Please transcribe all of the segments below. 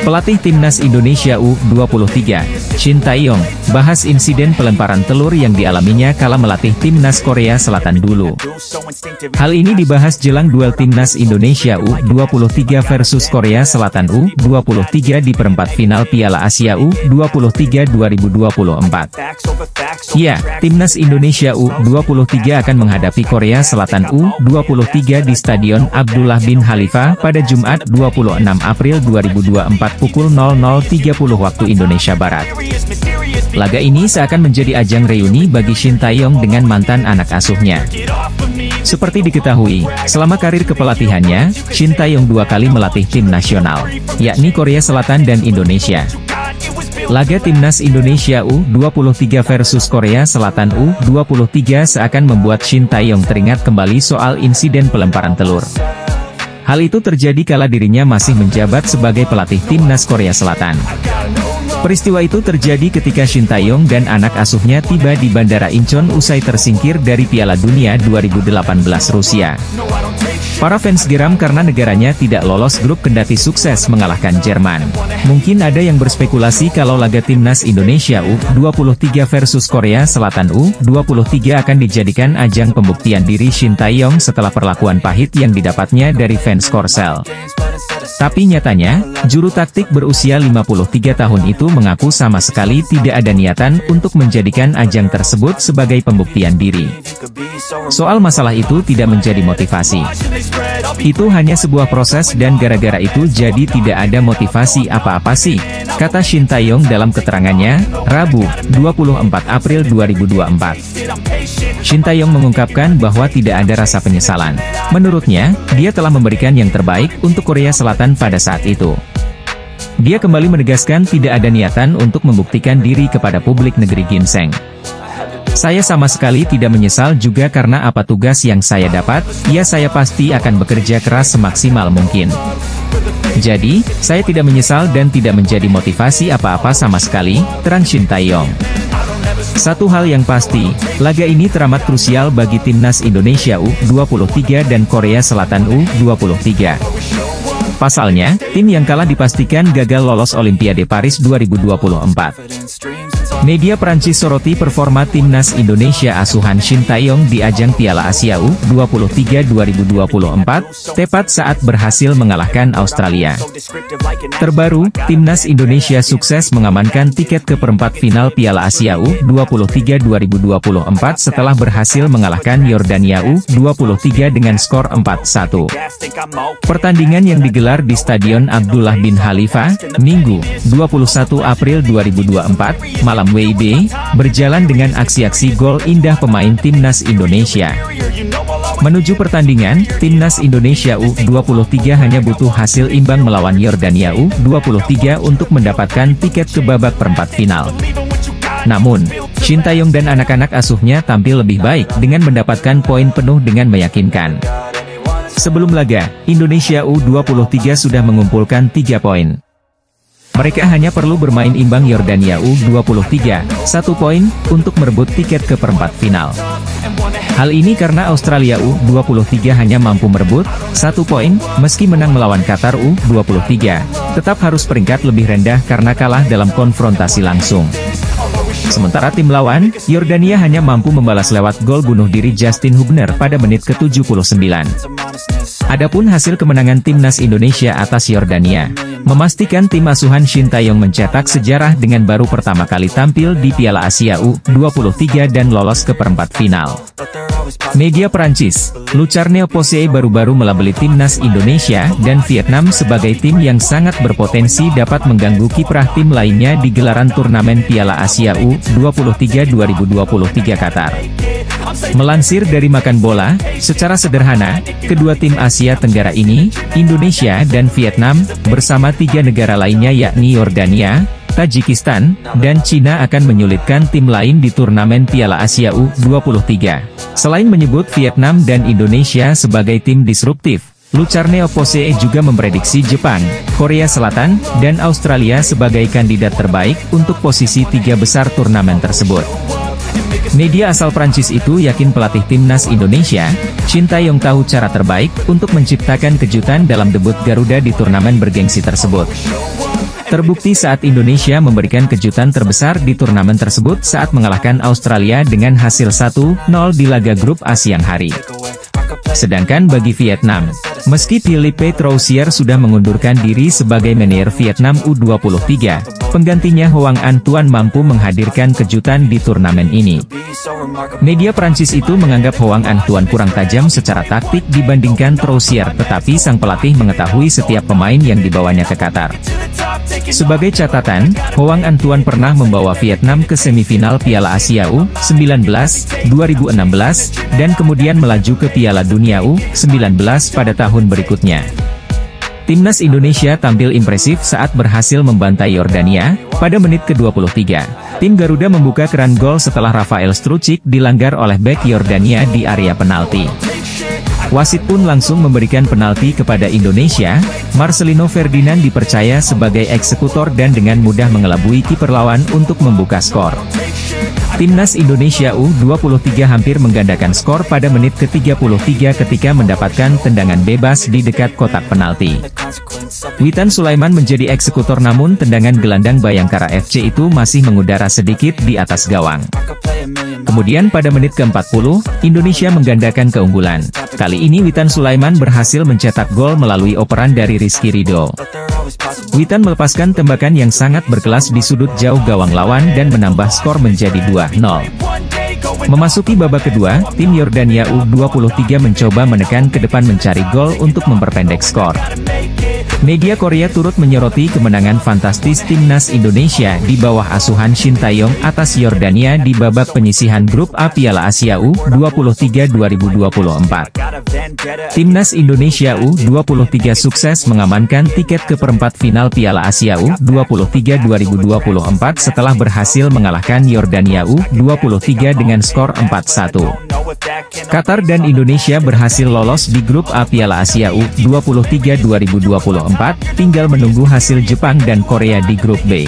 Pelatih Timnas Indonesia U23, Shin Tae-yong, bahas insiden pelemparan telur yang dialaminya kala melatih Timnas Korea Selatan dulu. Hal ini dibahas jelang duel Timnas Indonesia U23 versus Korea Selatan U23 di perempat final Piala Asia U23 2024. Ya, Timnas Indonesia U23 akan menghadapi Korea Selatan U23 di Stadion Abdullah bin Khalifa pada Jumat 26 April 2024 pukul 00.30 waktu Indonesia Barat. Laga ini seakan menjadi ajang reuni bagi Shin Tae-yong dengan mantan anak asuhnya. Seperti diketahui, selama karir kepelatihannya, Shin Tae-yong 2 kali melatih tim nasional, yakni Korea Selatan dan Indonesia. Laga Timnas Indonesia U23 versus Korea Selatan U23 seakan membuat Shin Tae-yong teringat kembali soal insiden pelemparan telur. Hal itu terjadi kala dirinya masih menjabat sebagai pelatih Timnas Korea Selatan. Peristiwa itu terjadi ketika Shin Tae-yong dan anak asuhnya tiba di Bandara Incheon usai tersingkir dari Piala Dunia 2018 Rusia. Para fans geram karena negaranya tidak lolos grup kendati sukses mengalahkan Jerman. Mungkin ada yang berspekulasi kalau laga Timnas Indonesia U23 versus Korea Selatan U23 akan dijadikan ajang pembuktian diri Shin Tae-yong setelah perlakuan pahit yang didapatnya dari fans Korsel. Tapi nyatanya, juru taktik berusia 53 tahun itu mengaku sama sekali tidak ada niatan untuk menjadikan ajang tersebut sebagai pembuktian diri. Soal masalah itu tidak menjadi motivasi. Itu hanya sebuah proses dan gara-gara itu jadi tidak ada motivasi apa-apa sih, kata Shin Tae-yong dalam keterangannya, Rabu, 24 April 2024. Shin Tae-yong mengungkapkan bahwa tidak ada rasa penyesalan. Menurutnya, dia telah memberikan yang terbaik untuk Korea Selatan pada saat itu. Dia kembali menegaskan tidak ada niatan untuk membuktikan diri kepada publik negeri ginseng. Saya sama sekali tidak menyesal juga karena apa tugas yang saya dapat, ya saya pasti akan bekerja keras semaksimal mungkin. Jadi, saya tidak menyesal dan tidak menjadi motivasi apa-apa sama sekali, terang Shin Tae-yong. Satu hal yang pasti, laga ini teramat krusial bagi Timnas Indonesia U23 dan Korea Selatan U23. Pasalnya, tim yang kalah dipastikan gagal lolos Olimpiade Paris 2024. Media Prancis soroti performa Timnas Indonesia asuhan Shin Tae-yong di ajang Piala Asia U23 2024, tepat saat berhasil mengalahkan Australia. Terbaru, Timnas Indonesia sukses mengamankan tiket ke perempat final Piala Asia U23 2024 setelah berhasil mengalahkan Yordania U23 dengan skor 4-1. Pertandingan yang digelar di Stadion Abdullah bin Khalifa, Minggu, 21 April 2024, malam WIB, berjalan dengan aksi-aksi gol indah pemain Timnas Indonesia. Menuju pertandingan, Timnas Indonesia U23 hanya butuh hasil imbang melawan Yordania U23 untuk mendapatkan tiket ke babak perempat final. Namun, Shin Tae-yong dan anak-anak asuhnya tampil lebih baik dengan mendapatkan poin penuh dengan meyakinkan. Sebelum laga, Indonesia U23 sudah mengumpulkan 3 poin. Mereka hanya perlu bermain imbang Yordania U23, 1 poin, untuk merebut tiket ke perempat final. Hal ini karena Australia U23 hanya mampu merebut 1 poin, meski menang melawan Qatar U23, tetap harus peringkat lebih rendah karena kalah dalam konfrontasi langsung. Sementara tim lawan, Yordania hanya mampu membalas lewat gol bunuh diri Justin Hubner pada menit ke-79. Adapun hasil kemenangan Timnas Indonesia atas Yordania, memastikan tim asuhan Shin Tae-yong mencetak sejarah dengan baru pertama kali tampil di Piala Asia U23 dan lolos ke perempat final. Media Prancis, Le Charne Posey baru-baru melabeli Timnas Indonesia dan Vietnam sebagai tim yang sangat berpotensi dapat mengganggu kiprah tim lainnya di gelaran turnamen Piala Asia U23 2023 Qatar. Melansir dari Makan Bola, secara sederhana, kedua tim Asia Tenggara ini, Indonesia dan Vietnam, bersama 3 negara lainnya yakni Yordania, Tajikistan, dan Cina akan menyulitkan tim lain di turnamen Piala Asia U23. Selain menyebut Vietnam dan Indonesia sebagai tim disruptif, Lucarne Opposee juga memprediksi Jepang, Korea Selatan, dan Australia sebagai kandidat terbaik untuk posisi 3 besar turnamen tersebut. Media asal Prancis itu yakin pelatih timnas Indonesia, Shin Tae-yong tahu cara terbaik untuk menciptakan kejutan dalam debut Garuda di turnamen bergengsi tersebut. Terbukti saat Indonesia memberikan kejutan terbesar di turnamen tersebut saat mengalahkan Australia dengan hasil 1-0 di laga grup A siang hari. Sedangkan bagi Vietnam, meski Philippe Troussier sudah mengundurkan diri sebagai manajer Vietnam U23, penggantinya Hoang Anh Tuan mampu menghadirkan kejutan di turnamen ini. Media Prancis itu menganggap Hoang Anh Tuan kurang tajam secara taktik dibandingkan Troussier, tetapi sang pelatih mengetahui setiap pemain yang dibawanya ke Qatar. Sebagai catatan, Hoang Anh Tuan pernah membawa Vietnam ke semifinal Piala Asia U19, 2016, dan kemudian melaju ke Piala Dunia U19 pada tahun berikutnya. Timnas Indonesia tampil impresif saat berhasil membantai Yordania pada menit ke-23. Tim Garuda membuka keran gol setelah Rafael Stručik dilanggar oleh bek Yordania di area penalti. Wasit pun langsung memberikan penalti kepada Indonesia. Marcelino Ferdinand dipercaya sebagai eksekutor dan dengan mudah mengelabui kiper lawan untuk membuka skor. Timnas Indonesia U23 hampir menggandakan skor pada menit ke-33 ketika mendapatkan tendangan bebas di dekat kotak penalti. Witan Sulaiman menjadi eksekutor, namun tendangan gelandang Bayangkara FC itu masih mengudara sedikit di atas gawang. Kemudian pada menit ke-40, Indonesia menggandakan keunggulan. Kali ini Witan Sulaiman berhasil mencetak gol melalui operan dari Rizky Ridho. Witan melepaskan tembakan yang sangat berkelas di sudut jauh gawang lawan dan menambah skor menjadi 2-0. Memasuki babak kedua, tim Yordania U23 mencoba menekan ke depan mencari gol untuk memperpendek skor. Media Korea turut menyoroti kemenangan fantastis timnas Indonesia di bawah asuhan Shin Tae-yong atas Yordania di babak penyisihan grup A Piala Asia U23 2024. Timnas Indonesia U23 sukses mengamankan tiket ke perempat final Piala Asia U23 2024 setelah berhasil mengalahkan Yordania U23 dengan skor 4-1. Qatar dan Indonesia berhasil lolos di grup A Piala Asia U23 2024, tinggal menunggu hasil Jepang dan Korea di grup B.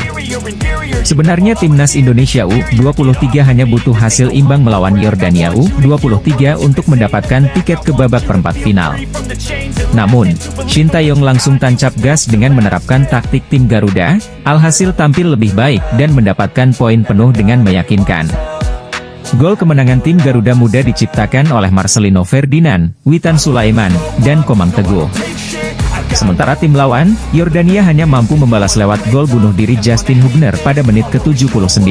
Sebenarnya timnas Indonesia U23 hanya butuh hasil imbang melawan Yordania U23 untuk mendapatkan tiket ke babak perempat final. Namun, Shin Tae-yong langsung tancap gas dengan menerapkan taktik tim Garuda, alhasil tampil lebih baik dan mendapatkan poin penuh dengan meyakinkan. Gol kemenangan tim Garuda Muda diciptakan oleh Marcelino Ferdinand, Witan Sulaiman, dan Komang Teguh. Sementara tim lawan, Yordania hanya mampu membalas lewat gol bunuh diri Justin Hubner pada menit ke-79.